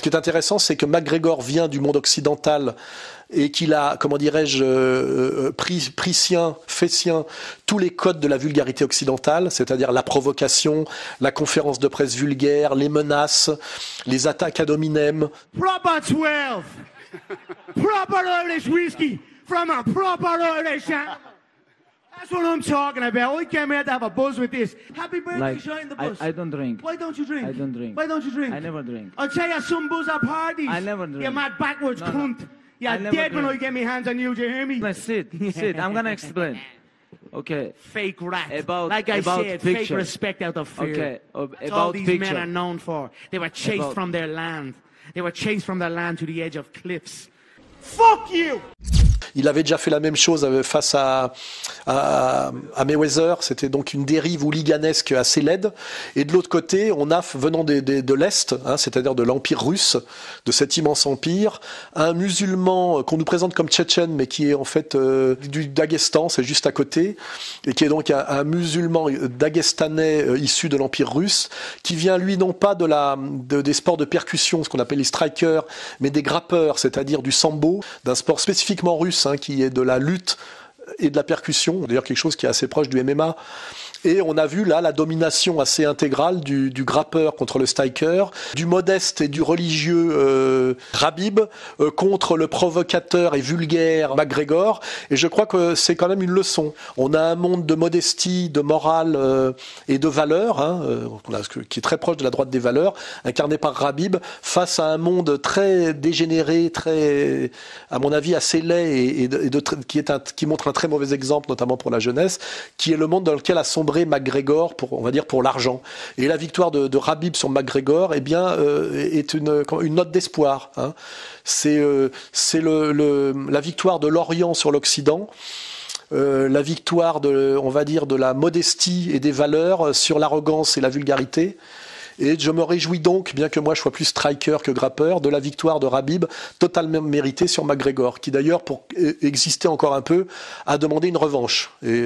ce qui est intéressant, c'est que McGregor vient du monde occidental et qu'il a, comment dirais-je, fait sien tous les codes de la vulgarité occidentale, c'est-à-dire la provocation, la conférence de presse vulgaire, les menaces, les attaques ad hominem. Proper 12, proper Irish whiskey from a proper Irish gentleman. That's what I'm talking about. I came here to have a buzz with this. Happy birthday, shine the buzz. I don't drink. Why don't you drink? I don't drink. Why don't you drink? I never drink. I'll tell you some buzz at parties. I never drink. You mad backwards cunt. You're never dead when I drink. get my hands on you, do you hear me? Sit. I'm gonna explain. Okay. Fake rat. About said, picture. fake respect out of fear. Okay. That's About all these picture. men are known for. They were chased About- from their land. They were chased from their land to the edge of cliffs. Fuck you! Il avait déjà fait la même chose face à Mayweather. C'était donc une dérive hooliganesque assez laide. Et de l'autre côté, on a, venant de l'Est, c'est-à-dire de l'Empire russe, de cet immense empire, un musulman qu'on nous présente comme tchétchène, mais qui est en fait du Daghestan, c'est juste à côté, et qui est donc un musulman daguestanais issu de l'Empire russe, qui vient, lui, non pas des sports de percussion, ce qu'on appelle les strikers, mais des grappeurs, c'est-à-dire du sambo, d'un sport spécifiquement russe, qui est de la lutte et de la percussion, d'ailleurs quelque chose qui est assez proche du MMA. Et on a vu là la domination assez intégrale du grappeur contre le striker, du modeste et du religieux Khabib contre le provocateur et vulgaire McGregor. Et je crois que c'est quand même une leçon. On a un monde de modestie, de morale et de valeurs, qui est très proche de la droite des valeurs, incarné par Khabib, face à un monde très dégénéré, très, à mon avis, assez laid qui montre un très mauvais exemple, notamment pour la jeunesse, qui est le monde dans lequel a sombré McGregor pour l'argent. Et la victoire de Khabib sur McGregor, est une note d'espoir. C'est la victoire de l'Orient sur l'Occident. La victoire de la modestie et des valeurs sur l'arrogance et la vulgarité. Et je me réjouis donc, bien que moi je sois plus striker que grappeur, de la victoire de Khabib, totalement méritée sur McGregor, qui d'ailleurs, pour exister encore un peu, a demandé une revanche. Et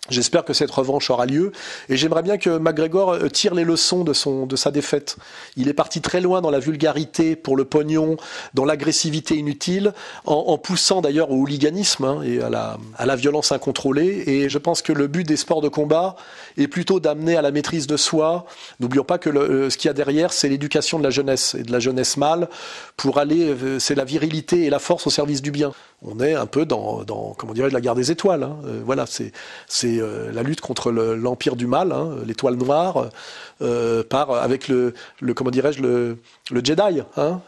j'espère que cette revanche aura lieu. Et j'aimerais bien que McGregor tire les leçons de sa défaite. Il est parti très loin dans la vulgarité pour le pognon, dans l'agressivité inutile, en poussant d'ailleurs au hooliganisme et à la violence incontrôlée. Et je pense que le but des sports de combat est plutôt d'amener à la maîtrise de soi. N'oublions pas que ce qu'il y a derrière, c'est l'éducation de la jeunesse, et de la jeunesse mâle, pour aller, c'est la virilité et la force au service du bien. On est un peu dans comment dirais-je, la guerre des étoiles. Voilà, c'est la lutte contre l'empire du mal, l'étoile noire, avec comment dirais-je, le Jedi.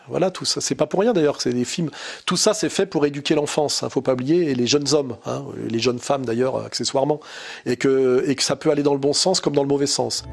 Voilà, tout ça, c'est pas pour rien d'ailleurs. C'est des films. Tout ça, c'est fait pour éduquer l'enfance. Faut pas oublier, et les jeunes hommes, et les jeunes femmes d'ailleurs accessoirement, et que ça peut aller dans le bon sens comme dans le mauvais sens.